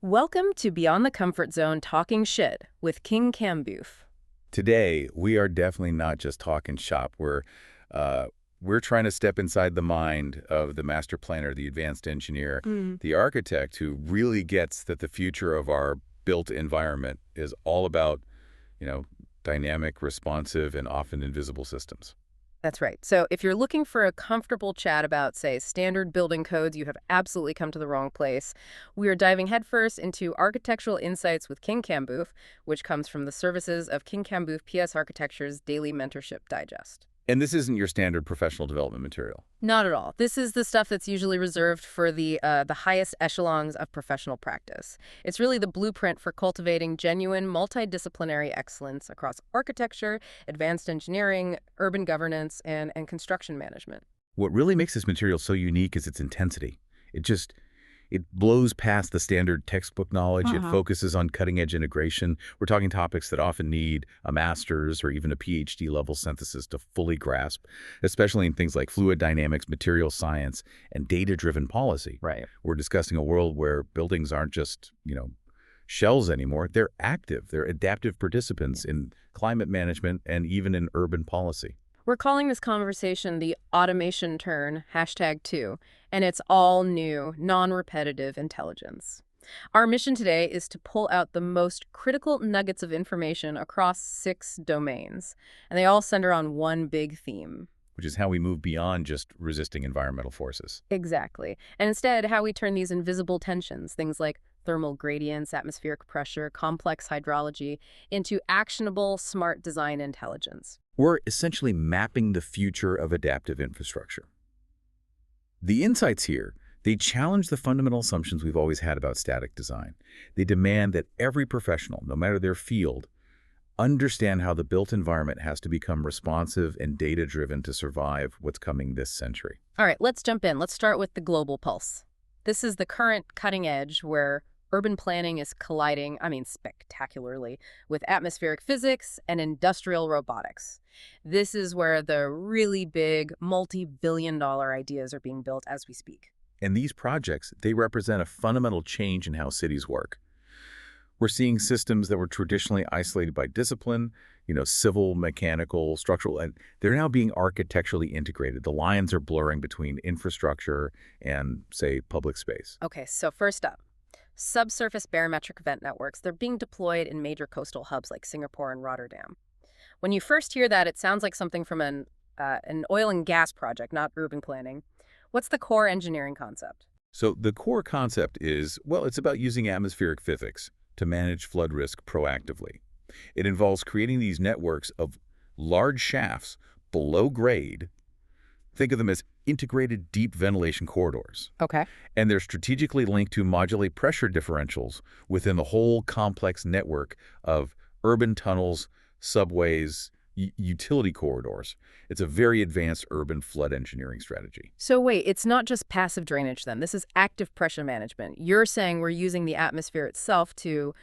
Welcome to Beyond the Comfort Zone Talking Shit with KING-KAMBUF. Today, we are definitely not just talking shop. We're trying to step inside the mind of the master planner, the advanced engineer, the architect who really gets that the future of our built environment is all about, dynamic, responsive, and often invisible systems. That's right. So if you're looking for a comfortable chat about, say, standard building codes, you have absolutely come to the wrong place. We are diving headfirst into architectural insights with KING-KAMBUF, which comes from the services of KING-KAMBUF PS Architecture's daily mentorship digest. And this isn't your standard professional development material. Not at all. This is the stuff that's usually reserved for the highest echelons of professional practice. It's really the blueprint for cultivating genuine multidisciplinary excellence across architecture, advanced engineering, urban governance, and construction management. What really makes this material so unique is its intensity. It blows past the standard textbook knowledge. It focuses on cutting-edge integration. We're talking topics that often need a master's or even a PhD-level synthesis to fully grasp, especially in things like fluid dynamics, material science, and data-driven policy. Right. We're discussing a world where buildings aren't just, shells anymore. They're active. They're adaptive participants in climate management and even in urban policy. We're calling this conversation the automation turn, #2, and it's all new, non-repetitive intelligence. Our mission today is to pull out the most critical nuggets of information across 6 domains, and they all center on one big theme. Which is how we move beyond just resisting environmental forces. Exactly. And instead, how we turn these invisible tensions, things like thermal gradients, atmospheric pressure, complex hydrology, into actionable, smart design intelligence. We're essentially mapping the future of adaptive infrastructure. The insights here, they challenge the fundamental assumptions we've always had about static design. They demand that every professional, no matter their field, understand how the built environment has to become responsive and data-driven to survive what's coming this century. All right, let's jump in. Let's start with the global pulse. This is the current cutting edge where urban planning is colliding, spectacularly, with atmospheric physics and industrial robotics. This is where the really big, multi-billion-dollar ideas are being built as we speak. And these projects, they represent a fundamental change in how cities work. We're seeing systems that were traditionally isolated by discipline, civil, mechanical, structural, and they're now being architecturally integrated. The lines are blurring between infrastructure and, say, public space. Okay, so first up, subsurface barometric vent networks. They're being deployed in major coastal hubs like Singapore and Rotterdam. When you first hear that, it sounds like something from an oil and gas project, not urban planning. What's the core engineering concept? So the core concept is, it's about using atmospheric physics to manage flood risk proactively. It involves creating these networks of large shafts below grade. Think of them as integrated deep ventilation corridors. Okay. And they're strategically linked to modulate pressure differentials within the whole complex network of urban tunnels, subways, utility corridors. It's a very advanced urban flood engineering strategy. So wait, it's not just passive drainage then. This is active pressure management. You're saying we're using the atmosphere itself to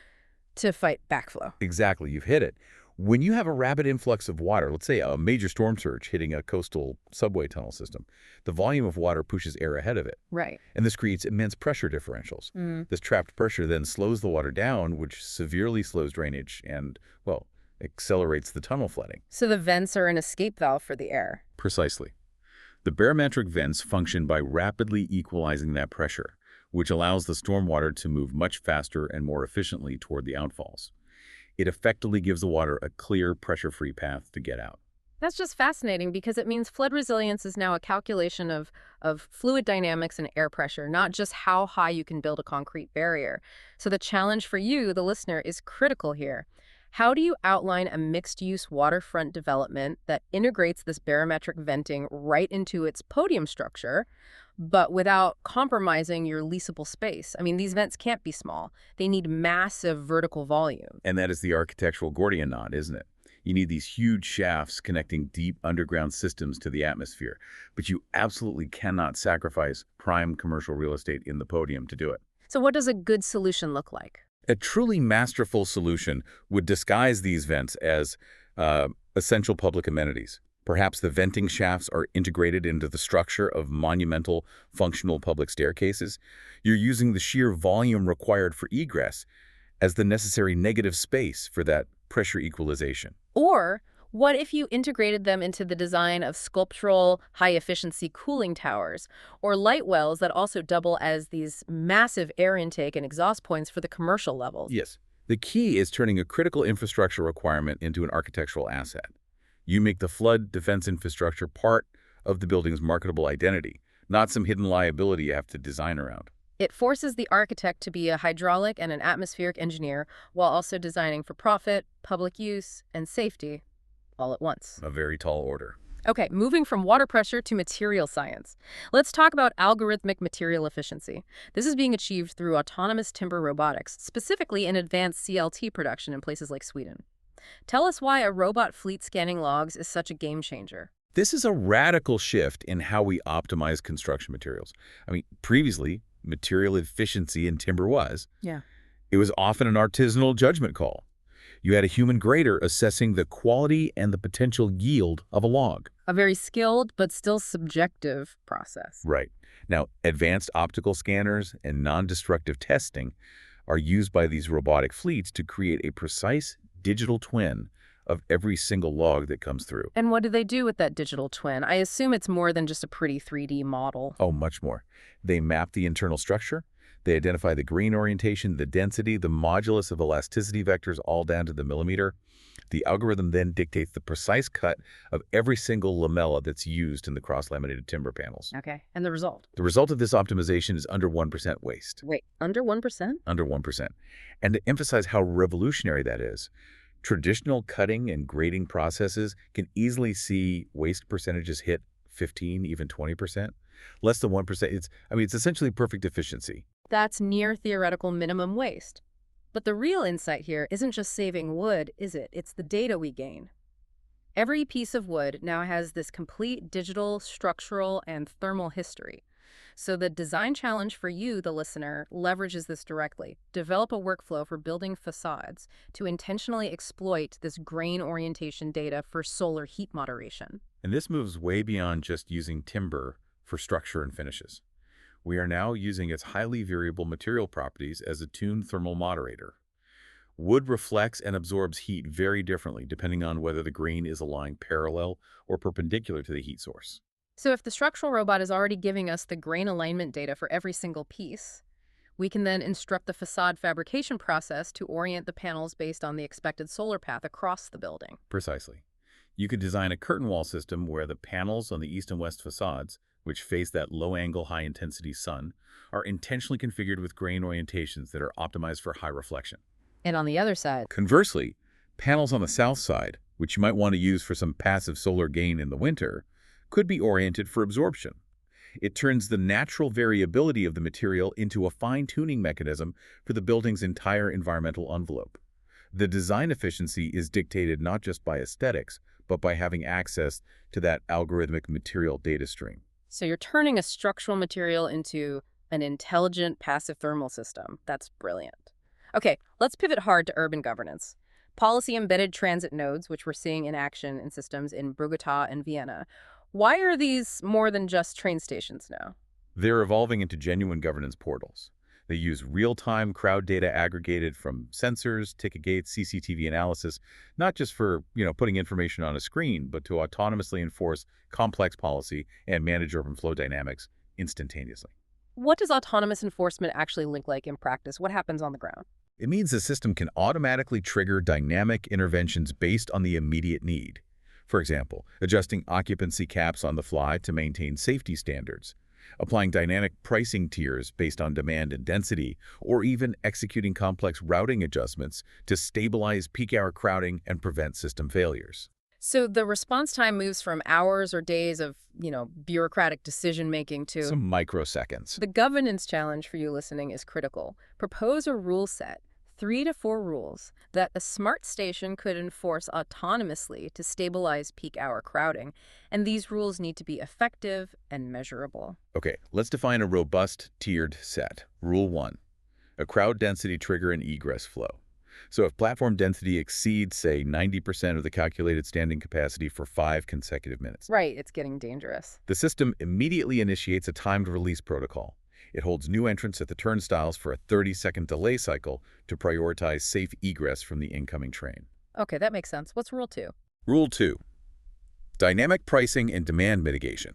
fight backflow. Exactly, you've hit it. When you have a rapid influx of water, let's say a major storm surge hitting a coastal subway tunnel system, the volume of water pushes air ahead of it. Right. And this creates immense pressure differentials. This trapped pressure then slows the water down, which severely slows drainage and, accelerates the tunnel flooding. So the vents are an escape valve for the air. Precisely. The barometric vents function by rapidly equalizing that pressure, which allows the stormwater to move much faster and more efficiently toward the outfalls. It effectively gives the water a clear, pressure-free path to get out. That's just fascinating because it means flood resilience is now a calculation of fluid dynamics and air pressure, not just how high you can build a concrete barrier. So the challenge for you, the listener, is critical here. How do you outline a mixed-use waterfront development that integrates this barometric venting right into its podium structure, but without compromising your leasable space? These vents can't be small. They need massive vertical volume. And that is the architectural Gordian knot, isn't it? You need these huge shafts connecting deep underground systems to the atmosphere, but you absolutely cannot sacrifice prime commercial real estate in the podium to do it. So what does a good solution look like? A truly masterful solution would disguise these vents as essential public amenities. Perhaps the venting shafts are integrated into the structure of monumental, functional public staircases. You're using the sheer volume required for egress as the necessary negative space for that pressure equalization. Or what if you integrated them into the design of sculptural, high-efficiency cooling towers, or light wells that also double as these massive air intake and exhaust points for the commercial levels? Yes. The key is turning a critical infrastructure requirement into an architectural asset. You make the flood defense infrastructure part of the building's marketable identity, not some hidden liability you have to design around. It forces the architect to be a hydraulic and an atmospheric engineer while also designing for profit, public use, and safety all at once. A very tall order. Okay, moving from water pressure to material science. Let's talk about algorithmic material efficiency. This is being achieved through autonomous timber robotics, specifically in advanced CLT production in places like Sweden. Tell us why a robot fleet scanning logs is such a game changer. This is a radical shift in how we optimize construction materials. Previously, material efficiency in timber it was often an artisanal judgment call. You had a human grader assessing the quality and the potential yield of a log. A very skilled but still subjective process. Right. Now, advanced optical scanners and non-destructive testing are used by these robotic fleets to create a precise digital twin of every single log that comes through. And what do they do with that digital twin? I assume it's more than just a pretty 3D model. Oh, much more. They map the internal structure. They identify the grain orientation, the density, the modulus of elasticity vectors, all down to the millimeter. The algorithm then dictates the precise cut of every single lamella that's used in the cross-laminated timber panels. Okay, and the result? The result of this optimization is under 1% waste. Wait, under 1%? Under 1%. And to emphasize how revolutionary that is, traditional cutting and grading processes can easily see waste percentages hit 15, even 20%. Less than 1%, it's essentially perfect efficiency. That's near theoretical minimum waste. But the real insight here isn't just saving wood, is it? It's the data we gain. Every piece of wood now has this complete digital, structural, and thermal history. So the design challenge for you, the listener, leverages this directly. Develop a workflow for building facades to intentionally exploit this grain orientation data for solar heat moderation. And this moves way beyond just using timber for structure and finishes. We are now using its highly variable material properties as a tuned thermal moderator. Wood reflects and absorbs heat very differently depending on whether the grain is aligned parallel or perpendicular to the heat source. So if the structural robot is already giving us the grain alignment data for every single piece, we can then instruct the facade fabrication process to orient the panels based on the expected solar path across the building. Precisely. You could design a curtain wall system where the panels on the east and west facades, which face that low-angle, high-intensity sun, are intentionally configured with grain orientations that are optimized for high reflection. And on the other side, Conversely, panels on the south side, which you might want to use for some passive solar gain in the winter, could be oriented for absorption. It turns the natural variability of the material into a fine-tuning mechanism for the building's entire environmental envelope. The design efficiency is dictated not just by aesthetics, but by having access to that algorithmic material data stream. so you're turning a structural material into an intelligent passive thermal system. That's brilliant. Okay, let's pivot hard to urban governance. Policy-embedded transit nodes, which we're seeing in action in systems in Bogota and Vienna. Why are these more than just train stations now? They're evolving into genuine governance portals. They use real-time crowd data aggregated from sensors, ticket gates, CCTV analysis, not just for, putting information on a screen, but to autonomously enforce complex policy and manage urban flow dynamics instantaneously. What does autonomous enforcement actually look like in practice? What happens on the ground? It means the system can automatically trigger dynamic interventions based on the immediate need. For example, adjusting occupancy caps on the fly to maintain safety standards, applying dynamic pricing tiers based on demand and density, or even executing complex routing adjustments to stabilize peak hour crowding and prevent system failures. So the response time moves from hours or days of, bureaucratic decision-making to... Some microseconds. The governance challenge for you listening is critical. Propose a rule set, 3 to 4 rules, that a smart station could enforce autonomously to stabilize peak hour crowding. And these rules need to be effective and measurable. Okay, let's define a robust tiered set. Rule 1, a crowd density trigger and egress flow. So if platform density exceeds, say, 90% of the calculated standing capacity for 5 consecutive minutes, Right, it's getting dangerous. the system immediately initiates a timed release protocol. It holds new entrants at the turnstiles for a 30-second delay cycle to prioritize safe egress from the incoming train. Okay, that makes sense. What's rule 2? Rule 2. Dynamic pricing and demand mitigation.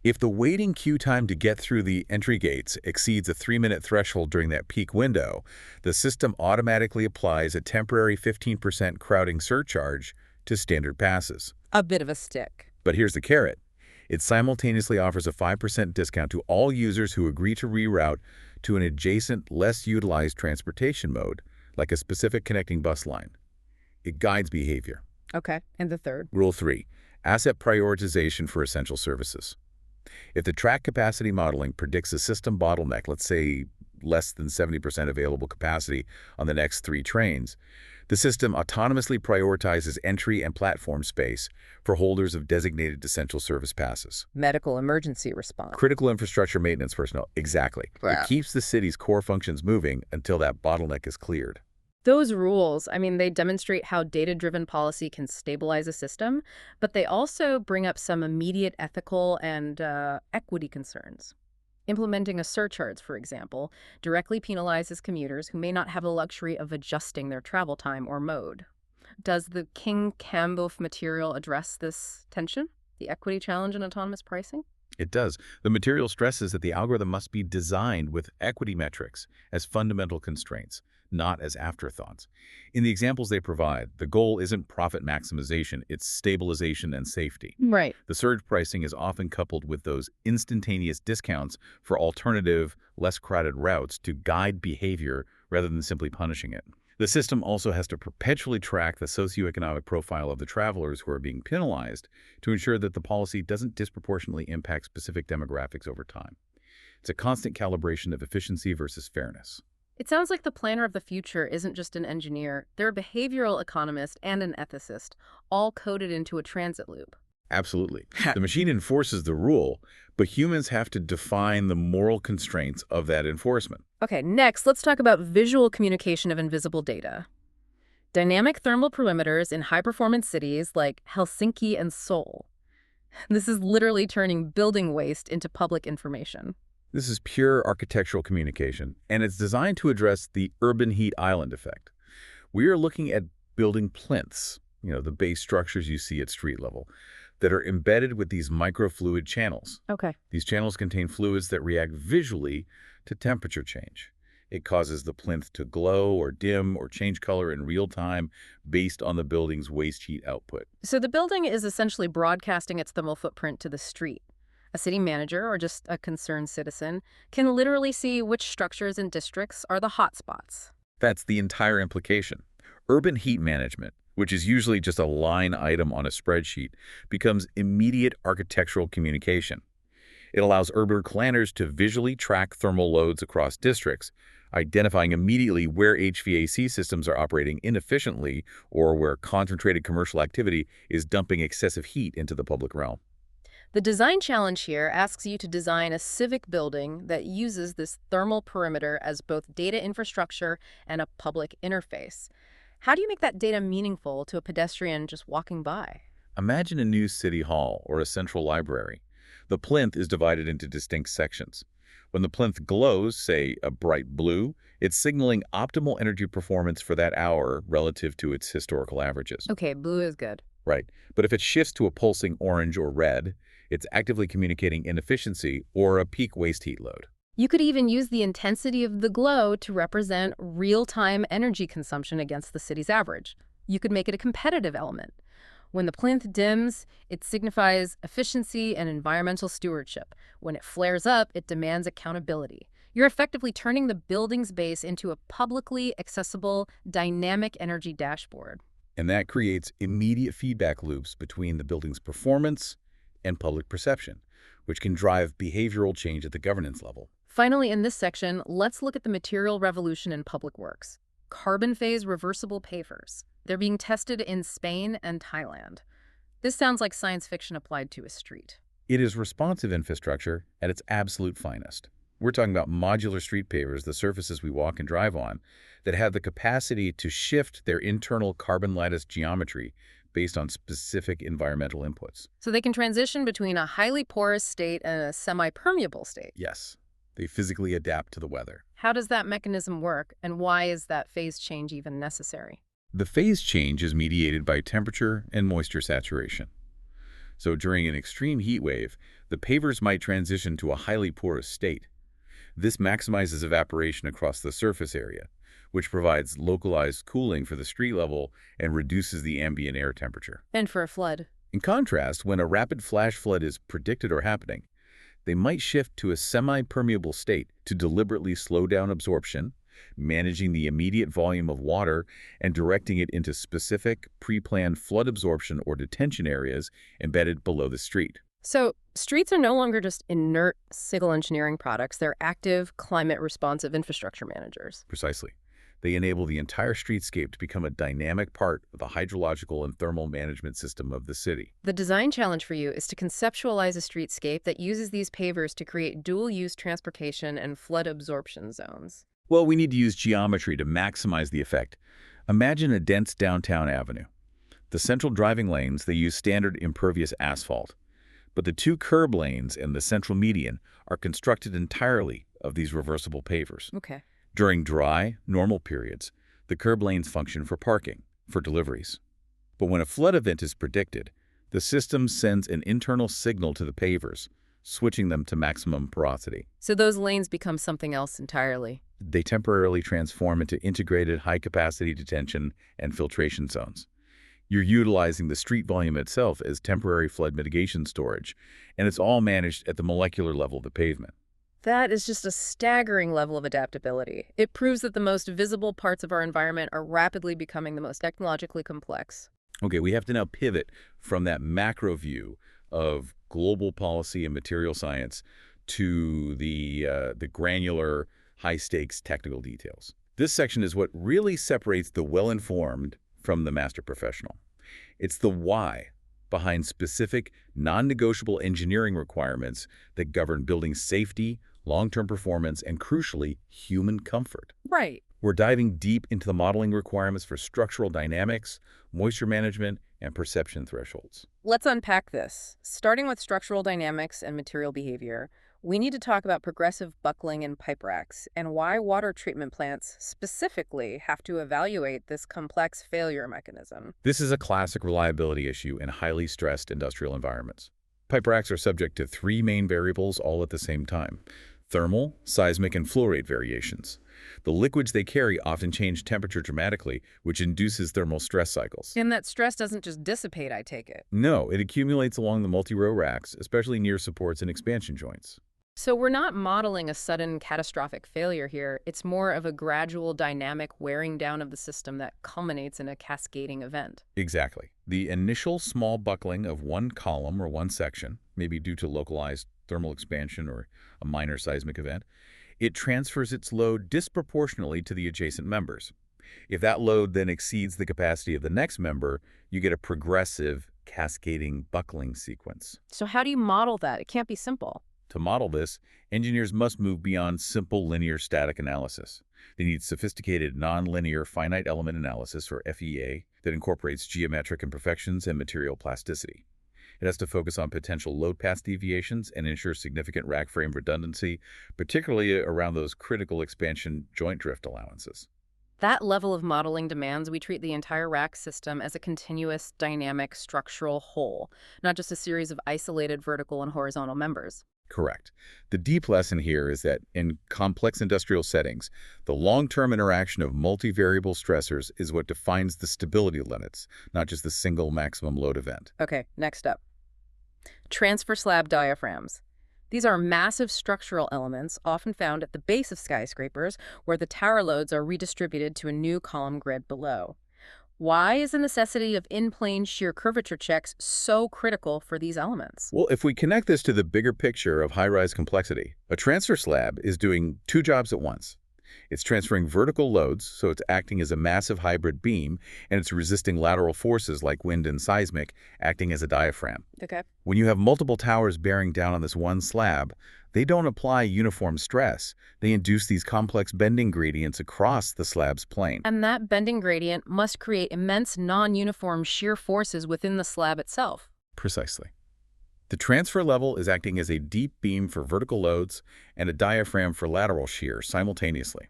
If the waiting queue time to get through the entry gates exceeds a 3-minute threshold during that peak window, the system automatically applies a temporary 15% crowding surcharge to standard passes. A bit of a stick. But here's the carrot. It simultaneously offers a 5% discount to all users who agree to reroute to an adjacent, less utilized transportation mode, like a specific connecting bus line. It guides behavior. Okay, and the third? Rule 3. Asset prioritization for essential services. If the track capacity modeling predicts a system bottleneck, let's say less than 70% available capacity on the next 3 trains, the system autonomously prioritizes entry and platform space for holders of designated essential service passes. Medical emergency response. Critical infrastructure maintenance personnel, exactly. Wow. It keeps the city's core functions moving until that bottleneck is cleared. Those rules, I mean, they demonstrate how data-driven policy can stabilize a system, but they also bring up some immediate ethical and equity concerns. Implementing a surcharge, for example, directly penalizes commuters who may not have the luxury of adjusting their travel time or mode. Does the KING-KAMBUF material address this tension, the equity challenge in autonomous pricing? It does. The material stresses that the algorithm must be designed with equity metrics as fundamental constraints, not as afterthoughts. In the examples they provide, the goal isn't profit maximization, it's stabilization and safety. Right. The surge pricing is often coupled with those instantaneous discounts for alternative, less crowded routes to guide behavior rather than simply punishing it. The system also has to perpetually track the socioeconomic profile of the travelers who are being penalized to ensure that the policy doesn't disproportionately impact specific demographics over time. It's a constant calibration of efficiency versus fairness. It sounds like the planner of the future isn't just an engineer. They're a behavioral economist and an ethicist, all coded into a transit loop. Absolutely. The machine enforces the rule, but humans have to define the moral constraints of that enforcement. Okay, next, let's talk about visual communication of invisible data. Dynamic thermal perimeters in high-performance cities like Helsinki and Seoul. This is literally turning building waste into public information. This is pure architectural communication, and it's designed to address the urban heat island effect. We are looking at building plinths, the base structures you see at street level, that are embedded with these microfluid channels. Okay. These channels contain fluids that react visually to temperature change. It causes the plinth to glow or dim or change color in real time based on the building's waste heat output. So the building is essentially broadcasting its thermal footprint to the street. A city manager, or just a concerned citizen, can literally see which structures and districts are the hot spots. That's the entire implication. Urban heat management, which is usually just a line item on a spreadsheet, becomes immediate architectural communication. It allows urban planners to visually track thermal loads across districts, identifying immediately where HVAC systems are operating inefficiently or where concentrated commercial activity is dumping excessive heat into the public realm. The design challenge here asks you to design a civic building that uses this thermal perimeter as both data infrastructure and a public interface. How do you make that data meaningful to a pedestrian just walking by? Imagine a new city hall or a central library. The plinth is divided into distinct sections. When the plinth glows, say a bright blue, it's signaling optimal energy performance for that hour relative to its historical averages. Okay, blue is good. Right. But if it shifts to a pulsing orange or red, it's actively communicating inefficiency or a peak waste heat load. You could even use the intensity of the glow to represent real-time energy consumption against the city's average. You could make it a competitive element. When the plinth dims, it signifies efficiency and environmental stewardship. When it flares up, it demands accountability. You're effectively turning the building's base into a publicly accessible, dynamic energy dashboard. And that creates immediate feedback loops between the building's performance and public perception, which can drive behavioral change at the governance level. Finally, in this section, let's look at the material revolution in public works. Carbon phase reversible pavers. They're being tested in Spain and Thailand. This sounds like science fiction applied to a street. It is responsive infrastructure at its absolute finest. We're talking about modular street pavers, the surfaces we walk and drive on, that have the capacity to shift their internal carbon lattice geometry based on specific environmental inputs. So they can transition between a highly porous state and a semi-permeable state. Yes, they physically adapt to the weather. How does that mechanism work, and why is that phase change even necessary? The phase change is mediated by temperature and moisture saturation. So during an extreme heat wave, the pavers might transition to a highly porous state. This maximizes evaporation across the surface area, which provides localized cooling for the street level and reduces the ambient air temperature. And for a flood? In contrast, when a rapid flash flood is predicted or happening, they might shift to a semi-permeable state to deliberately slow down absorption, managing the immediate volume of water and directing it into specific, pre-planned flood absorption or detention areas embedded below the street. So streets are no longer just inert civil engineering products. They're active, climate-responsive infrastructure managers. Precisely. They enable the entire streetscape to become a dynamic part of the hydrological and thermal management system of the city. The design challenge for you is to conceptualize a streetscape that uses these pavers to create dual-use transportation and flood absorption zones. Well, we need to use geometry to maximize the effect. Imagine a dense downtown avenue. The central driving lanes, they use standard impervious asphalt. But the two curb lanes and the central median are constructed entirely of these reversible pavers. Okay. During dry, normal periods, the curb lanes function for parking, for deliveries. But when a flood event is predicted, the system sends an internal signal to the pavers, switching them to maximum porosity. So those lanes become something else entirely. They temporarily transform into integrated high-capacity detention and filtration zones. You're utilizing the street volume itself as temporary flood mitigation storage, and it's all managed at the molecular level of the pavement. That is just a staggering level of adaptability. It proves that the most visible parts of our environment are rapidly becoming the most technologically complex. Okay, we have to now pivot from that macro view of global policy and material science to the granular, high-stakes technical details. This section is what really separates the well-informed from the master professional. It's the why behind specific, non-negotiable engineering requirements that govern building safety, long-term performance, and crucially, human comfort. Right. We're diving deep into the modeling requirements for structural dynamics, moisture management, and perception thresholds. Let's unpack this. Starting with structural dynamics and material behavior, we need to talk about progressive buckling in pipe racks and why water treatment plants specifically have to evaluate this complex failure mechanism. This is a classic reliability issue in highly stressed industrial environments. Pipe racks are subject to three main variables all at the same time: thermal, seismic, and flow rate variations. The liquids they carry often change temperature dramatically, which induces thermal stress cycles. And that stress doesn't just dissipate, I take it. No, it accumulates along the multi-row racks, especially near supports and expansion joints. So we're not modeling a sudden catastrophic failure here. It's more of a gradual dynamic wearing down of the system that culminates in a cascading event. Exactly. The initial small buckling of one column or one section, maybe due to localized thermal expansion or a minor seismic event, it transfers its load disproportionately to the adjacent members. If that load then exceeds the capacity of the next member, you get a progressive, cascading buckling sequence. So how do you model that? It can't be simple. To model this, engineers must move beyond simple linear static analysis. They need sophisticated nonlinear finite element analysis, or FEA, that incorporates geometric imperfections and material plasticity. It has to focus on potential load path deviations and ensure significant rack frame redundancy, particularly around those critical expansion joint drift allowances. That level of modeling demands we treat the entire rack system as a continuous, dynamic, structural whole, not just a series of isolated vertical and horizontal members. Correct. The deep lesson here is that in complex industrial settings, the long-term interaction of multivariable stressors is what defines the stability limits, not just the single maximum load event. Okay, next up. Transfer slab diaphragms. These are massive structural elements often found at the base of skyscrapers where the tower loads are redistributed to a new column grid below. Why is the necessity of in-plane shear curvature checks so critical for these elements? Well, if we connect this to the bigger picture of high-rise complexity, a transfer slab is doing two jobs at once. It's transferring vertical loads, so it's acting as a massive hybrid beam, and it's resisting lateral forces like wind and seismic, acting as a diaphragm. Okay. When you have multiple towers bearing down on this one slab, they don't apply uniform stress. They induce these complex bending gradients across the slab's plane. And that bending gradient must create immense non-uniform shear forces within the slab itself. Precisely. The transfer level is acting as a deep beam for vertical loads and a diaphragm for lateral shear simultaneously.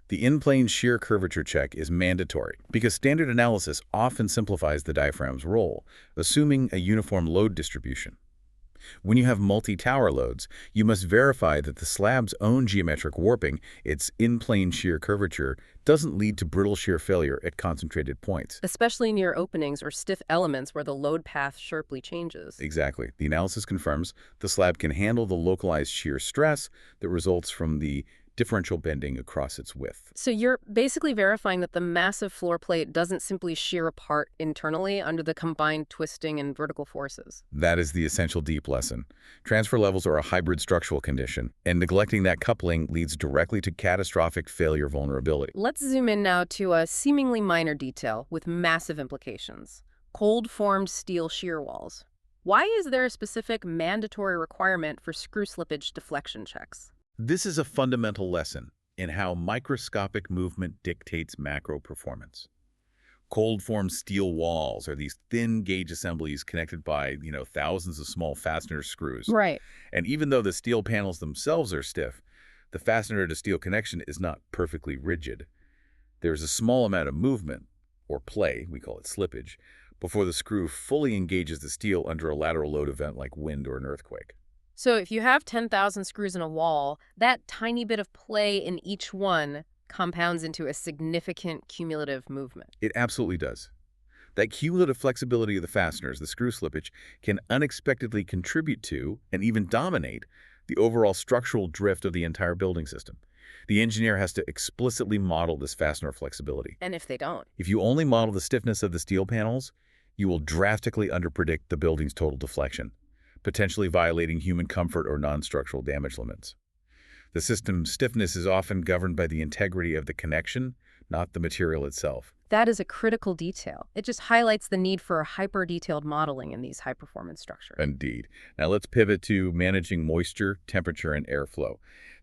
The in-plane shear curvature check is mandatory because standard analysis often simplifies the diaphragm's role, assuming a uniform load distribution. When you have multi-tower loads, you must verify that the slab's own geometric warping, its in-plane shear curvature, doesn't lead to brittle shear failure at concentrated points. Especially near openings or stiff elements where the load path sharply changes. Exactly. The analysis confirms the slab can handle the localized shear stress that results from the differential bending across its width. So you're basically verifying that the massive floor plate doesn't simply shear apart internally under the combined twisting and vertical forces. That is the essential deep lesson. Transfer levels are a hybrid structural condition, and neglecting that coupling leads directly to catastrophic failure vulnerability. Let's zoom in now to a seemingly minor detail with massive implications. Cold-formed steel shear walls. Why is there a specific mandatory requirement for screw slippage deflection checks? This is a fundamental lesson in how microscopic movement dictates macro performance. Cold-formed steel walls are these thin gauge assemblies connected by, thousands of small fastener screws. Right. And even though the steel panels themselves are stiff, the fastener-to-steel connection is not perfectly rigid. There's a small amount of movement, or play, we call it slippage, before the screw fully engages the steel under a lateral load event like wind or an earthquake. So if you have 10,000 screws in a wall, that tiny bit of play in each one compounds into a significant cumulative movement. It absolutely does. That cumulative flexibility of the fasteners, the screw slippage, can unexpectedly contribute to, and even dominate, the overall structural drift of the entire building system. The engineer has to explicitly model this fastener flexibility. And if they don't? If you only model the stiffness of the steel panels, you will drastically underpredict the building's total deflection, potentially violating human comfort or non-structural damage limits. The system's stiffness is often governed by the integrity of the connection, not the material itself. That is a critical detail. It just highlights the need for hyper-detailed modeling in these high-performance structures. Indeed. Now let's pivot to managing moisture, temperature, and airflow,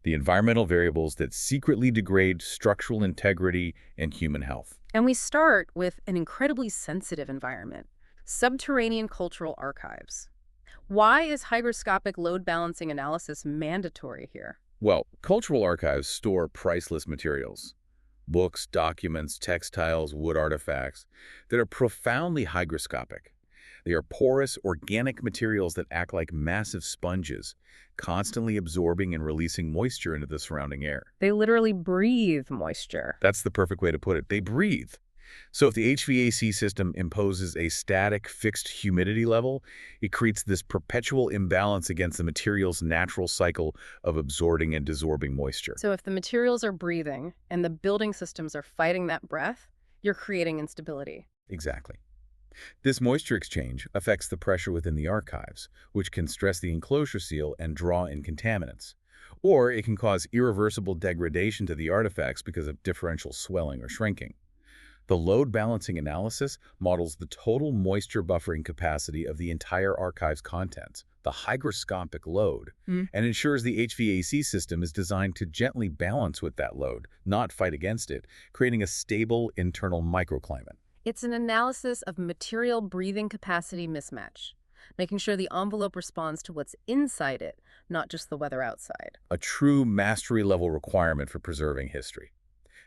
the environmental variables that secretly degrade structural integrity and human health. And we start with an incredibly sensitive environment, subterranean cultural archives. Why is hygroscopic load balancing analysis mandatory here? Well, cultural archives store priceless materials. Books, documents, textiles, wood artifacts that are profoundly hygroscopic. They are porous, organic materials that act like massive sponges, constantly absorbing and releasing moisture into the surrounding air. They literally breathe moisture. That's the perfect way to put it. They breathe. So if the HVAC system imposes a static, fixed humidity level, it creates this perpetual imbalance against the material's natural cycle of absorbing and desorbing moisture. So if the materials are breathing and the building systems are fighting that breath, you're creating instability. Exactly. This moisture exchange affects the pressure within the archives, which can stress the enclosure seal and draw in contaminants. Or it can cause irreversible degradation to the artifacts because of differential swelling or shrinking. The load balancing analysis models the total moisture buffering capacity of the entire archive's contents, the hygroscopic load, and ensures the HVAC system is designed to gently balance with that load, not fight against it, creating a stable internal microclimate. It's an analysis of material breathing capacity mismatch, making sure the envelope responds to what's inside it, not just the weather outside. A true mastery-level requirement for preserving history.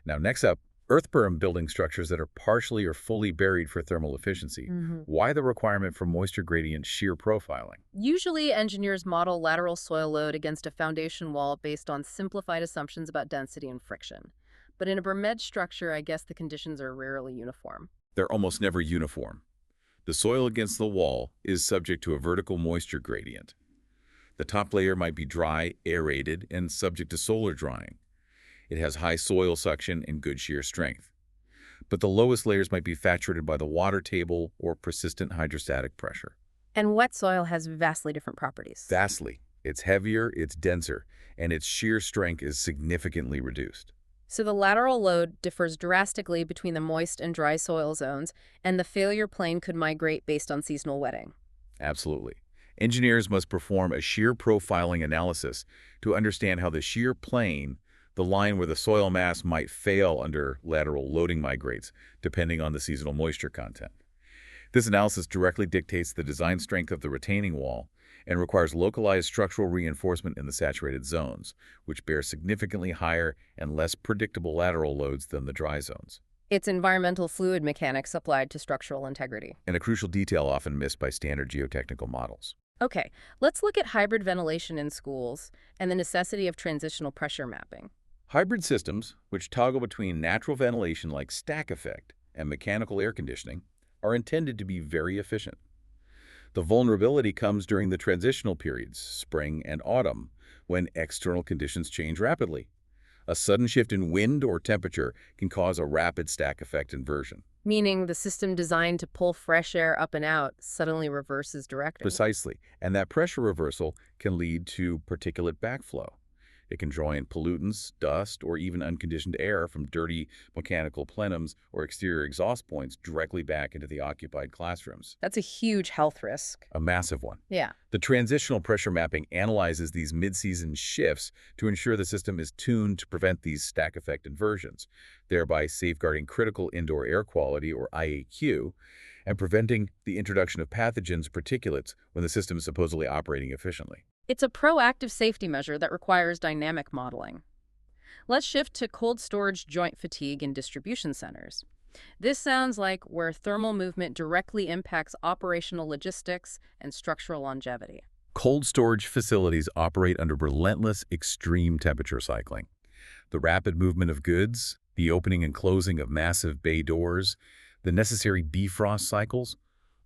Now, next up, earth-berm building structures that are partially or fully buried for thermal efficiency. Why the requirement for moisture gradient shear profiling? Usually, engineers model lateral soil load against a foundation wall based on simplified assumptions about density and friction. But in a bermed structure, I guess the conditions are rarely uniform. They're almost never uniform. The soil against the wall is subject to a vertical moisture gradient. The top layer might be dry, aerated, and subject to solar drying. It has high soil suction and good shear strength. But the lowest layers might be saturated by the water table or persistent hydrostatic pressure. And wet soil has vastly different properties. Vastly. It's heavier, it's denser, and its shear strength is significantly reduced. So the lateral load differs drastically between the moist and dry soil zones, and the failure plane could migrate based on seasonal wetting. Absolutely. Engineers must perform a shear profiling analysis to understand how the shear plane, the line where the soil mass might fail under lateral loading migrates, depending on the seasonal moisture content. This analysis directly dictates the design strength of the retaining wall and requires localized structural reinforcement in the saturated zones, which bear significantly higher and less predictable lateral loads than the dry zones. It's environmental fluid mechanics applied to structural integrity. And a crucial detail often missed by standard geotechnical models. Okay, let's look at hybrid ventilation in schools and the necessity of transitional pressure mapping. Hybrid systems, which toggle between natural ventilation like stack effect and mechanical air conditioning, are intended to be very efficient. The vulnerability comes during the transitional periods, spring and autumn, when external conditions change rapidly. A sudden shift in wind or temperature can cause a rapid stack effect inversion. Meaning the system designed to pull fresh air up and out suddenly reverses directing. Precisely, and that pressure reversal can lead to particulate backflow. It can draw in pollutants, dust, or even unconditioned air from dirty mechanical plenums or exterior exhaust points directly back into the occupied classrooms. That's a huge health risk. A massive one. Yeah. The transitional pressure mapping analyzes these mid-season shifts to ensure the system is tuned to prevent these stack effect inversions, thereby safeguarding critical indoor air quality, or IAQ, and preventing the introduction of pathogens, particulates, when the system is supposedly operating efficiently. It's a proactive safety measure that requires dynamic modeling. Let's shift to cold storage joint fatigue in distribution centers. This sounds like where thermal movement directly impacts operational logistics and structural longevity. Cold storage facilities operate under relentless extreme temperature cycling. The rapid movement of goods, the opening and closing of massive bay doors, the necessary defrost cycles,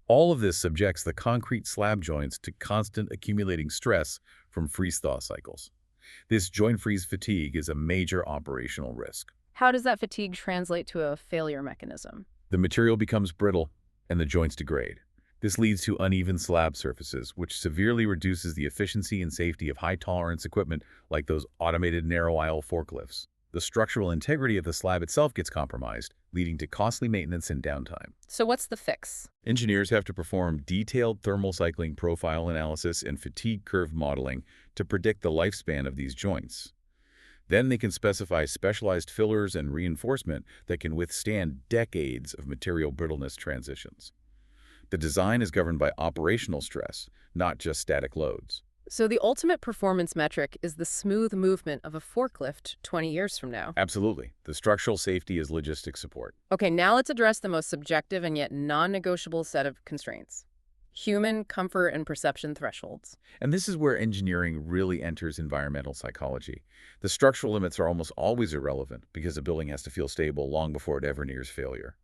all of this subjects the concrete slab joints to constant accumulating stress from freeze-thaw cycles. This joint freeze fatigue is a major operational risk. How does that fatigue translate to a failure mechanism? The material becomes brittle and the joints degrade. This leads to uneven slab surfaces, which severely reduces the efficiency and safety of high-tolerance equipment like those automated narrow-aisle forklifts. The structural integrity of the slab itself gets compromised, leading to costly maintenance and downtime. So what's the fix? Engineers have to perform detailed thermal cycling profile analysis and fatigue curve modeling to predict the lifespan of these joints. Then they can specify specialized fillers and reinforcement that can withstand decades of material brittleness transitions. The design is governed by operational stress, not just static loads. So the ultimate performance metric is the smooth movement of a forklift 20 years from now. Absolutely. The structural safety is logistic support. Okay, now let's address the most subjective and yet non-negotiable set of constraints. Human comfort and perception thresholds. And this is where engineering really enters environmental psychology. The structural limits are almost always irrelevant because a building has to feel stable long before it ever nears failure.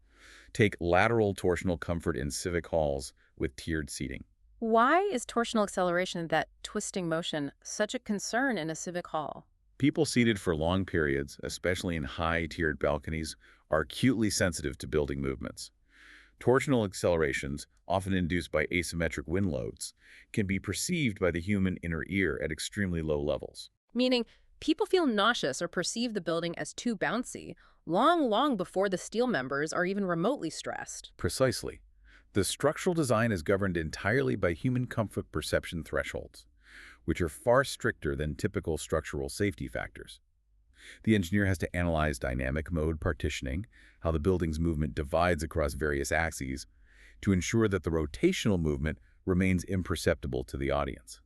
Take lateral torsional comfort in civic halls with tiered seating. Why is torsional acceleration, that twisting motion, such a concern in a civic hall? People seated for long periods, especially in high-tiered balconies, are acutely sensitive to building movements. Torsional accelerations, often induced by asymmetric wind loads, can be perceived by the human inner ear at extremely low levels. Meaning, people feel nauseous or perceive the building as too bouncy, long before the steel members are even remotely stressed. Precisely. The structural design is governed entirely by human comfort perception thresholds, which are far stricter than typical structural safety factors. The engineer has to analyze dynamic mode partitioning, how the building's movement divides across various axes, to ensure that the rotational movement remains imperceptible to the audience.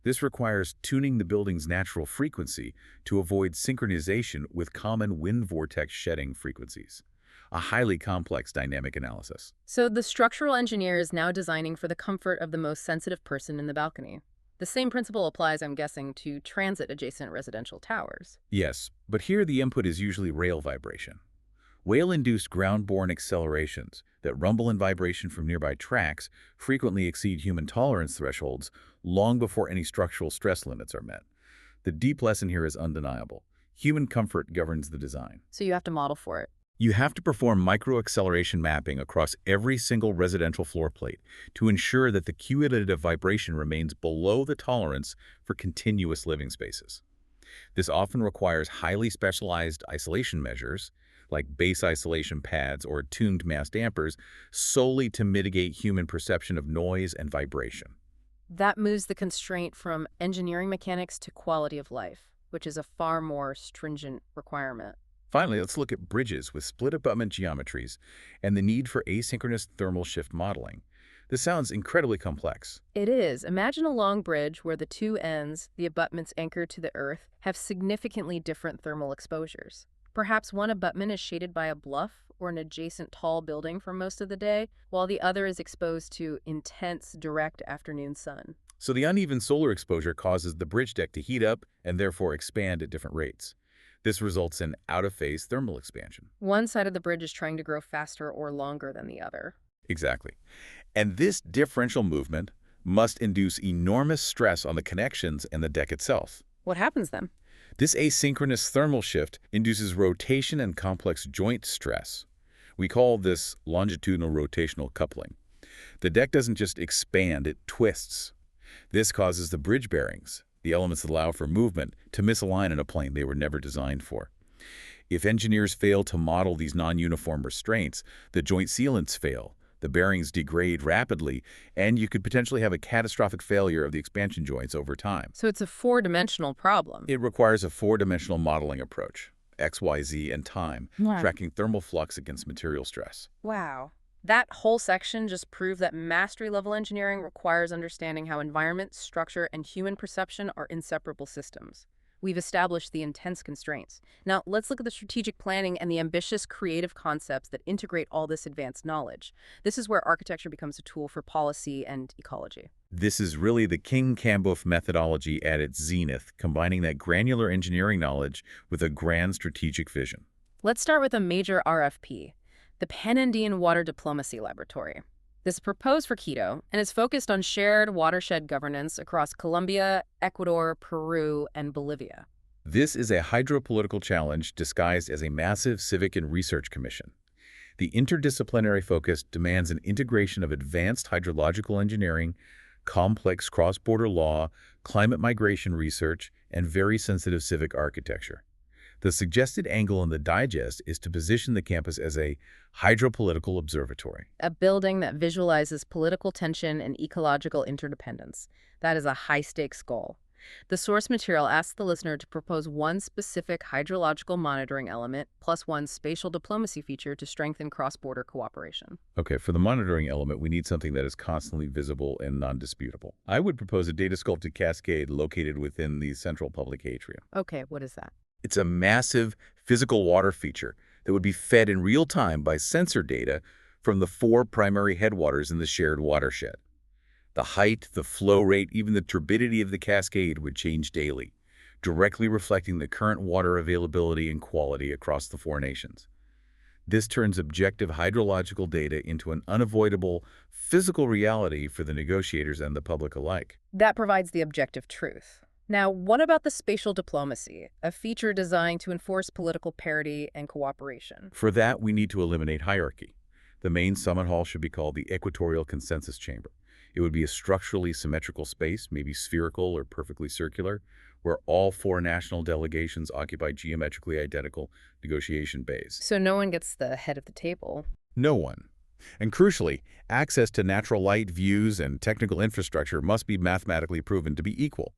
This requires tuning the building's natural frequency to avoid synchronization with common wind vortex shedding frequencies. A highly complex dynamic analysis. So the structural engineer is now designing for the comfort of the most sensitive person in the balcony. The same principle applies, I'm guessing, to transit-adjacent residential towers. Yes, but here the input is usually rail vibration. Whale-induced ground-borne accelerations that rumble and vibration from nearby tracks frequently exceed human tolerance thresholds long before any structural stress limits are met. The deep lesson here is undeniable. Human comfort governs the design. So you have to model for it. You have to perform micro-acceleration mapping across every single residential floor plate to ensure that the cumulative vibration remains below the tolerance for continuous living spaces. This often requires highly specialized isolation measures, like base isolation pads or tuned mass dampers, solely to mitigate human perception of noise and vibration. That moves the constraint from engineering mechanics to quality of life, which is a far more stringent requirement. Finally, let's look at bridges with split abutment geometries and the need for asynchronous thermal shift modeling. This sounds incredibly complex. It is. Imagine a long bridge where the two ends, the abutments anchored to the earth, have significantly different thermal exposures. Perhaps one abutment is shaded by a bluff or an adjacent tall building for most of the day, while the other is exposed to intense, direct afternoon sun. So the uneven solar exposure causes the bridge deck to heat up and therefore expand at different rates. This results in out-of-phase thermal expansion. One side of the bridge is trying to grow faster or longer than the other. Exactly. And this differential movement must induce enormous stress on the connections and the deck itself. What happens then? This asynchronous thermal shift induces rotation and complex joint stress. We call this longitudinal rotational coupling. The deck doesn't just expand, it twists. This causes the bridge bearings, the elements that allow for movement, to misalign in a plane they were never designed for. If engineers fail to model these non-uniform restraints, the joint sealants fail, the bearings degrade rapidly, and you could potentially have a catastrophic failure of the expansion joints over time. So it's a four-dimensional problem. It requires a four-dimensional modeling approach, X, Y, Z, and time, Wow. tracking thermal flux against material stress. Wow. That whole section just proved that mastery-level engineering requires understanding how environment, structure, and human perception are inseparable systems. We've established the intense constraints. Now, let's look at the strategic planning and the ambitious creative concepts that integrate all this advanced knowledge. This is where architecture becomes a tool for policy and ecology. This is really the KING-KAMBUF methodology at its zenith, combining that granular engineering knowledge with a grand strategic vision. Let's start with a major RFP, the Pan-Andean Water Diplomacy Laboratory. This is proposed for Quito and is focused on shared watershed governance across Colombia, Ecuador, Peru, and Bolivia. This is a hydropolitical challenge disguised as a massive civic and research commission. The interdisciplinary focus demands an integration of advanced hydrological engineering, complex cross-border law, climate migration research, and very sensitive civic architecture. The suggested angle in the digest is to position the campus as a hydropolitical observatory. A building that visualizes political tension and ecological interdependence. That is a high-stakes goal. The source material asks the listener to propose one specific hydrological monitoring element plus one spatial diplomacy feature to strengthen cross-border cooperation. Okay, for the monitoring element, we need something that is constantly visible and non-disputable. I would propose a data-sculpted cascade located within the central public atrium. Okay, what is that? It's a massive physical water feature that would be fed in real time by sensor data from the 4 primary headwaters in the shared watershed. The height, the flow rate, even the turbidity of the cascade would change daily, directly reflecting the current water availability and quality across the 4 nations. This turns objective hydrological data into an unavoidable physical reality for the negotiators and the public alike. That provides the objective truth. Now, what about the spatial diplomacy, a feature designed to enforce political parity and cooperation? For that, we need to eliminate hierarchy. The main summit hall should be called the Equatorial Consensus Chamber. It would be a structurally symmetrical space, maybe spherical or perfectly circular, where all 4 national delegations occupy geometrically identical negotiation bays. So no one gets the head of the table. No one. And crucially, access to natural light, views, and technical infrastructure must be mathematically proven to be equal.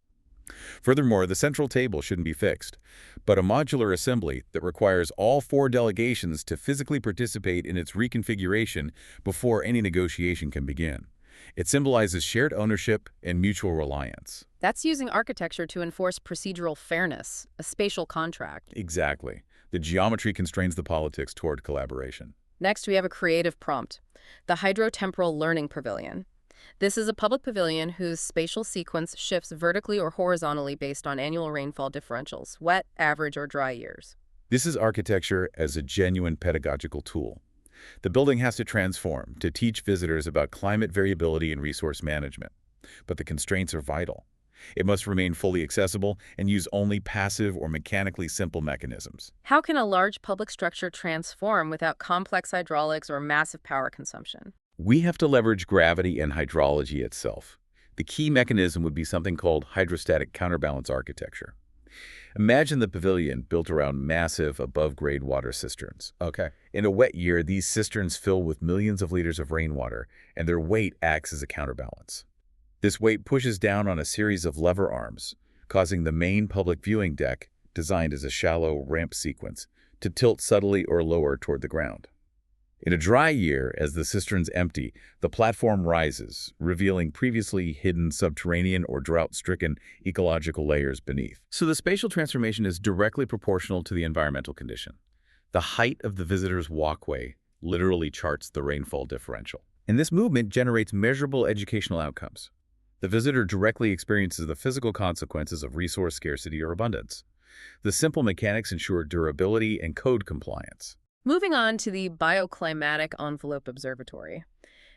Furthermore, the central table shouldn't be fixed, but a modular assembly that requires all 4 delegations to physically participate in its reconfiguration before any negotiation can begin. It symbolizes shared ownership and mutual reliance. That's using architecture to enforce procedural fairness, a spatial contract. Exactly. The geometry constrains the politics toward collaboration. Next, we have a creative prompt, the Hydrotemporal Learning Pavilion. This is a public pavilion whose spatial sequence shifts vertically or horizontally based on annual rainfall differentials, wet, average, or dry years. This is architecture as a genuine pedagogical tool. The building has to transform to teach visitors about climate variability and resource management. But the constraints are vital. It must remain fully accessible and use only passive or mechanically simple mechanisms. How can a large public structure transform without complex hydraulics or massive power consumption? We have to leverage gravity and hydrology itself. The key mechanism would be something called hydrostatic counterbalance architecture. Imagine the pavilion built around massive, above-grade water cisterns. Okay. In a wet year, these cisterns fill with millions of liters of rainwater, and their weight acts as a counterbalance. This weight pushes down on a series of lever arms, causing the main public viewing deck, designed as a shallow ramp sequence, to tilt subtly or lower toward the ground. In a dry year, as the cisterns empty, the platform rises, revealing previously hidden subterranean or drought-stricken ecological layers beneath. So the spatial transformation is directly proportional to the environmental condition. The height of the visitor's walkway literally charts the rainfall differential. And this movement generates measurable educational outcomes. The visitor directly experiences the physical consequences of resource scarcity or abundance. The simple mechanics ensure durability and code compliance. Moving on to the Bioclimatic Envelope Observatory.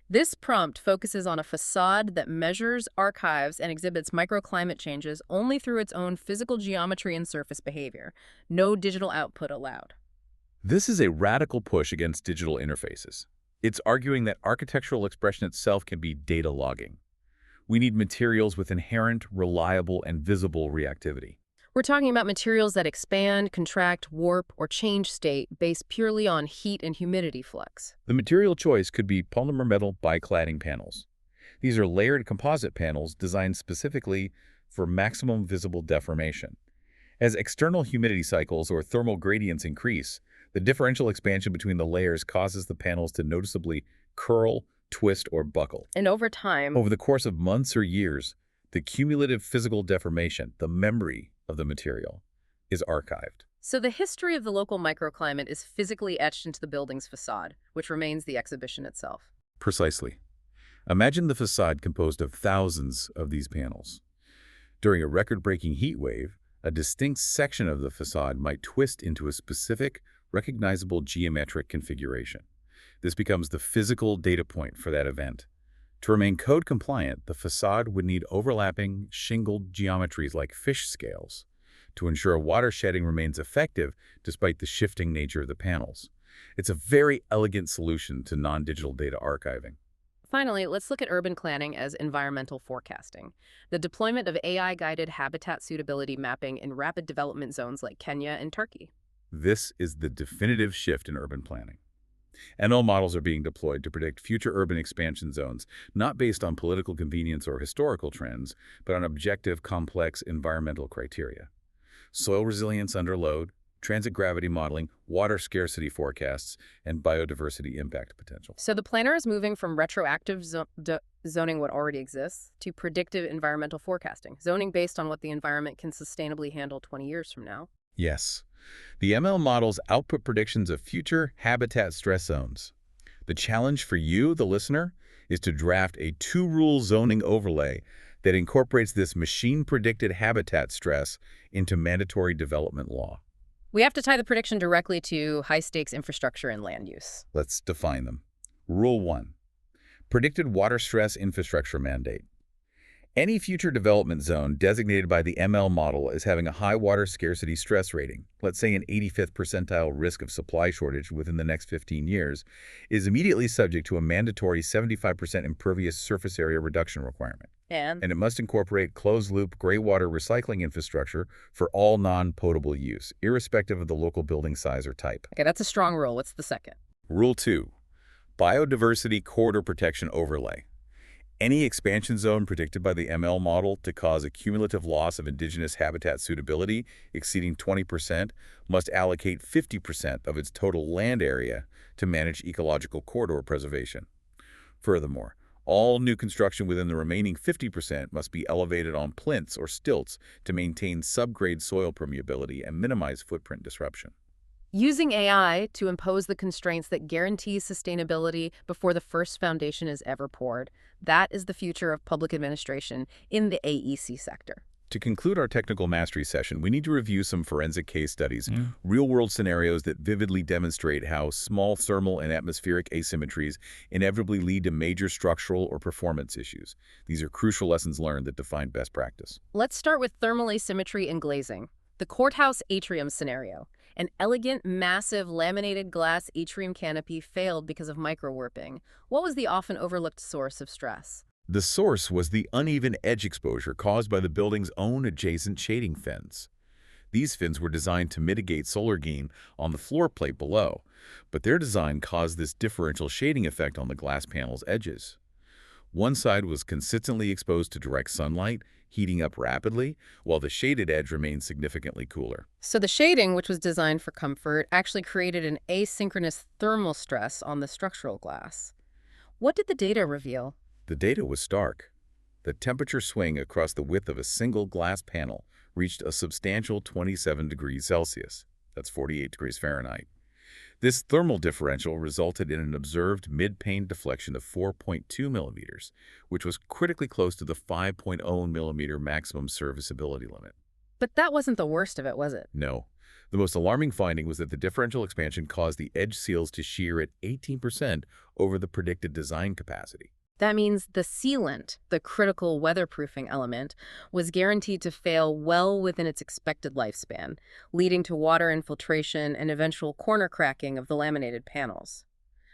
This prompt focuses on a facade that measures, archives, and exhibits microclimate changes only through its own physical geometry and surface behavior. No digital output allowed. This is a radical push against digital interfaces. It's arguing that architectural expression itself can be data logging. We need materials with inherent, reliable, and visible reactivity. We're talking about materials that expand, contract, warp, or change state based purely on heat and humidity flux. The material choice could be polymer metal bicladding panels. These are layered composite panels designed specifically for maximum visible deformation. As external humidity cycles or thermal gradients increase, the differential expansion between the layers causes the panels to noticeably curl, twist, or buckle. And over time, Over the course of months or years, the cumulative physical deformation, the memory of the material, is archived. so the history of the local microclimate is physically etched into the building's facade, which remains the exhibition itself. Precisely. Imagine the facade composed of thousands of these panels. During a record-breaking heat wave, a distinct section of the facade might twist into a specific, recognizable geometric configuration. This becomes the physical data point for that event. To remain code compliant, the facade would need overlapping, shingled geometries like fish scales to ensure water shedding remains effective despite the shifting nature of the panels. It's a very elegant solution to non-digital data archiving. Finally, let's look at urban planning as environmental forecasting. The deployment of AI-guided habitat suitability mapping in rapid development zones like Kenya and Turkey. This is the definitive shift in urban planning. ML models are being deployed to predict future urban expansion zones, not based on political convenience or historical trends, but on objective, complex environmental criteria. Soil resilience under load, transit gravity modeling, water scarcity forecasts, and biodiversity impact potential. So the planner is moving from retroactive zoning what already exists to predictive environmental forecasting, zoning based on what the environment can sustainably handle 20 years from now. Yes. The ML models output predictions of future habitat stress zones. The challenge for you, the listener, is to draft a two-rule zoning overlay that incorporates this machine-predicted habitat stress into mandatory development law. We have to tie the prediction directly to high-stakes infrastructure and land use. Let's define them. Rule 1. Predicted water stress infrastructure mandate. Any future development zone designated by the ML model as having a high water scarcity stress rating, let's say an 85th percentile risk of supply shortage within the next 15 years, is immediately subject to a mandatory 75% impervious surface area reduction requirement. And And it must incorporate closed-loop gray water recycling infrastructure for all non-potable use, irrespective of the local building size or type. okay, that's a strong rule. What's the second? Rule 2. Biodiversity corridor protection overlay. Any expansion zone predicted by the ML model to cause a cumulative loss of indigenous habitat suitability exceeding 20% must allocate 50% of its total land area to manage ecological corridor preservation. Furthermore, all new construction within the remaining 50% must be elevated on plinths or stilts to maintain subgrade soil permeability and minimize footprint disruption. Using AI to impose the constraints that guarantee sustainability before the first foundation is ever poured, that is the future of public administration in the AEC sector. To conclude our technical mastery session, we need to review some forensic case studies, real-world scenarios that vividly demonstrate how small thermal and atmospheric asymmetries inevitably lead to major structural or performance issues. These are crucial lessons learned that define best practice. Let's start with thermal asymmetry and glazing. The courthouse atrium scenario. An elegant, massive, laminated glass atrium canopy failed because of microwarping. What was the often overlooked source of stress? The source was the uneven edge exposure caused by the building's own adjacent shading fence. These fins were designed to mitigate solar gain on the floor plate below, but their design caused this differential shading effect on the glass panel's edges. One side was consistently exposed to direct sunlight, heating up rapidly, while the shaded edge remained significantly cooler. So the shading, which was designed for comfort, actually created an asynchronous thermal stress on the structural glass. What did the data reveal? The data was stark. The temperature swing across the width of a single glass panel reached a substantial 27 degrees Celsius. That's 48 degrees Fahrenheit. This thermal differential resulted in an observed mid-pane deflection of 4.2 millimeters, which was critically close to the 5.0 millimeter maximum serviceability limit. But that wasn't the worst of it, was it? No. The most alarming finding was that the differential expansion caused the edge seals to shear at 18% over the predicted design capacity. That means the sealant, the critical weatherproofing element, was guaranteed to fail well within its expected lifespan, leading to water infiltration and eventual corner cracking of the laminated panels.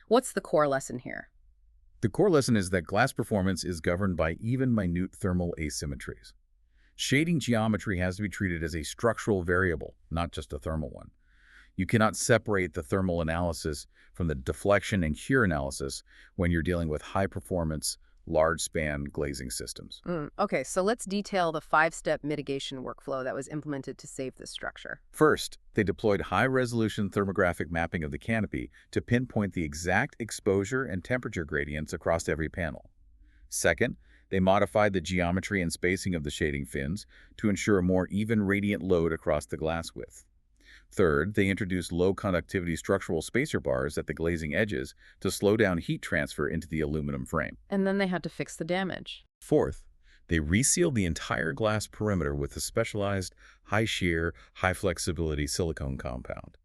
What's the core lesson here? The core lesson is that glass performance is governed by even minute thermal asymmetries. Shading geometry has to be treated as a structural variable, not just a thermal one. You cannot separate the thermal analysis from the deflection and cure analysis when you're dealing with high-performance, large-span glazing systems. Okay, so let's detail the 5-step mitigation workflow that was implemented to save this structure. First, they deployed high-resolution thermographic mapping of the canopy to pinpoint the exact exposure and temperature gradients across every panel. Second, they modified the geometry and spacing of the shading fins to ensure a more even radiant load across the glass width. Third, they introduced low-conductivity structural spacer bars at the glazing edges to slow down heat transfer into the aluminum frame. And then they had to fix the damage. Fourth, they resealed the entire glass perimeter with a specialized high-shear, high-flexibility silicone compound.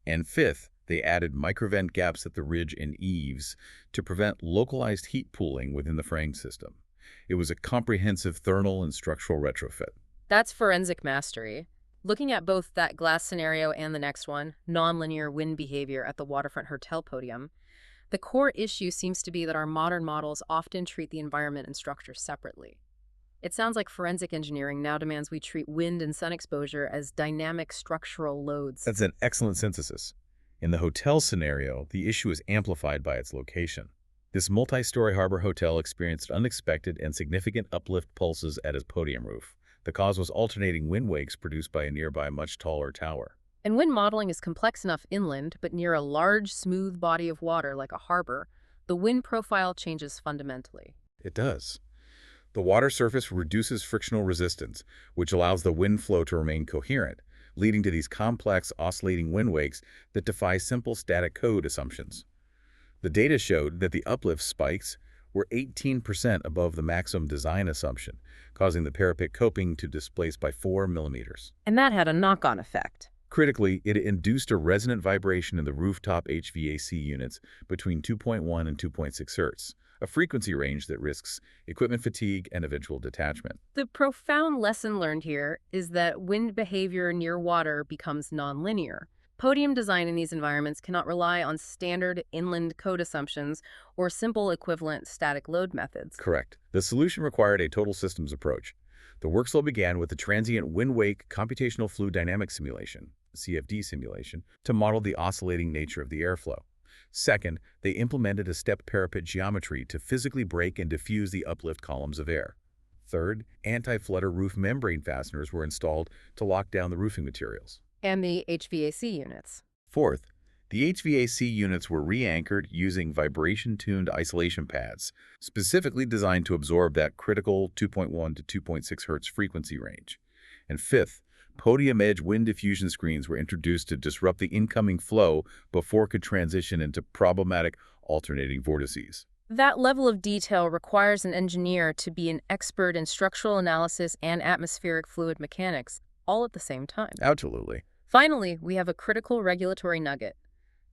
And fifth, they added microvent gaps at the ridge and eaves to prevent localized heat pooling within the frame system. It was a comprehensive thermal and structural retrofit. That's forensic mastery. Looking at both that glass scenario and the next one, nonlinear wind behavior at the waterfront hotel podium, the core issue seems to be that our modern models often treat the environment and structure separately. It sounds like forensic engineering now demands we treat wind and sun exposure as dynamic structural loads. That's an excellent synthesis. In the hotel scenario, the issue is amplified by its location. This multi-story harbor hotel experienced unexpected and significant uplift pulses at its podium roof. The cause was alternating wind wakes produced by a nearby much taller tower. And wind modeling is complex enough inland, but near a large, smooth body of water like a harbor, the wind profile changes fundamentally. It does. The water surface reduces frictional resistance, which allows the wind flow to remain coherent, leading to these complex, oscillating wind wakes that defy simple static code assumptions. The data showed that the uplift spikes were 18% above the maximum design assumption, causing the parapet coping to displace by 4 millimeters. And that had a knock-on effect. Critically, it induced a resonant vibration in the rooftop HVAC units between 2.1 and 2.6 Hz, a frequency range that risks equipment fatigue and eventual detachment. The profound lesson learned here is that wind behavior near water becomes nonlinear. Podium design in these environments cannot rely on standard inland code assumptions or simple equivalent static load methods. Correct. The solution required a total systems approach. The workflow began with the transient wind-wake computational fluid dynamics simulation, CFD simulation, to model the oscillating nature of the airflow. Second, they implemented a step parapet geometry to physically break and diffuse the uplift columns of air. Third, anti-flutter roof membrane fasteners were installed to lock down the roofing materials. And the HVAC units. Fourth, the HVAC units were re-anchored using vibration-tuned isolation pads, specifically designed to absorb that critical 2.1 to 2.6 Hz frequency range. And fifth, podium edge wind diffusion screens were introduced to disrupt the incoming flow before it could transition into problematic alternating vortices. That level of detail requires an engineer to be an expert in structural analysis and atmospheric fluid mechanics, all at the same time. Absolutely. Finally, we have a critical regulatory nugget: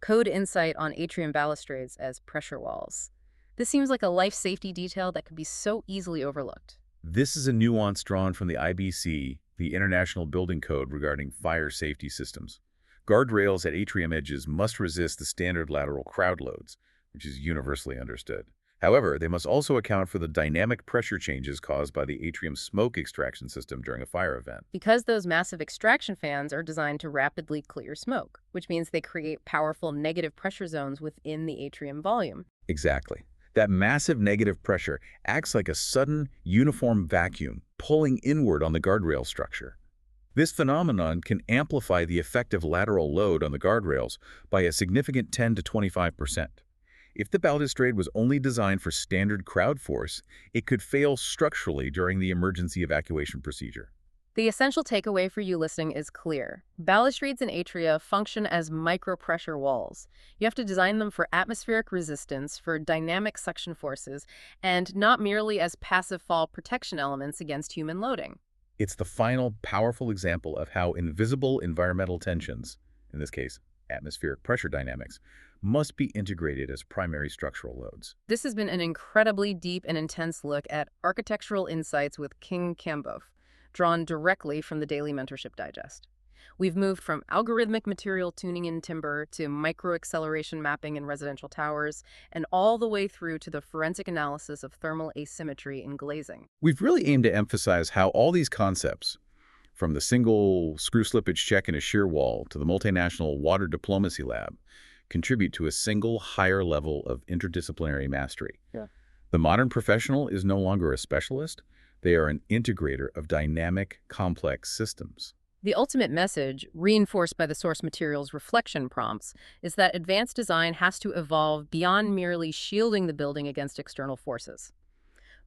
code insight on atrium balustrades as pressure walls. This seems like a life safety detail that could be so easily overlooked. This is a nuance drawn from the IBC, the International Building Code regarding fire safety systems. Guardrails at atrium edges must resist the standard lateral crowd loads, which is universally understood. However, they must also account for the dynamic pressure changes caused by the atrium smoke extraction system during a fire event. Because those massive extraction fans are designed to rapidly clear smoke, which means they create powerful negative pressure zones within the atrium volume. Exactly. That massive negative pressure acts like a sudden, uniform vacuum, pulling inward on the guardrail structure. This phenomenon can amplify the effective lateral load on the guardrails by a significant 10 to 25%. If the balustrade was only designed for standard crowd force, it could fail structurally during the emergency evacuation procedure. The essential takeaway for you listening is clear. Balustrades and atria function as micropressure walls. You have to design them for atmospheric resistance, for dynamic suction forces, and not merely as passive fall protection elements against human loading. It's the final, powerful example of how invisible environmental tensions, in this case, atmospheric pressure dynamics, must be integrated as primary structural loads. This has been an incredibly deep and intense look at architectural insights with KING-KAMBUF, drawn directly from the Daily Mentorship Digest. We've moved from algorithmic material tuning in timber to microacceleration mapping in residential towers, and all the way through to the forensic analysis of thermal asymmetry in glazing. We've really aimed to emphasize how all these concepts, from the single screw slippage check in a shear wall to the multinational water diplomacy lab, contribute to a single higher level of interdisciplinary mastery. Yeah. The modern professional is no longer a specialist. They are an integrator of dynamic, complex systems. The ultimate message, reinforced by the source material's reflection prompts, is that advanced design has to evolve beyond merely shielding the building against external forces.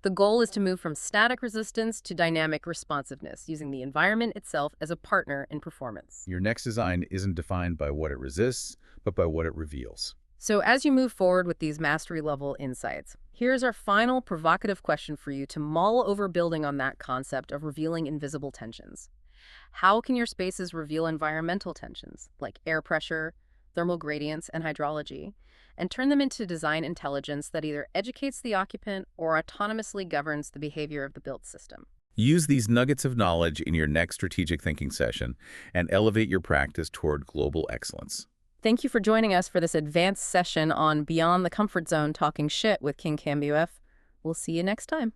The goal is to move from static resistance to dynamic responsiveness, using the environment itself as a partner in performance. Your next design isn't defined by what it resists, but by what it reveals. So as you move forward with these mastery-level insights, here's our final provocative question for you to mull over, building on that concept of revealing invisible tensions. How can your spaces reveal environmental tensions, like air pressure, thermal gradients, and hydrology, and turn them into design intelligence that either educates the occupant or autonomously governs the behavior of the built system? Use these nuggets of knowledge in your next strategic thinking session and elevate your practice toward global excellence. Thank you for joining us for this advanced session on Beyond the Comfort Zone Talking Shit with KING-KAMBUF. We'll see you next time.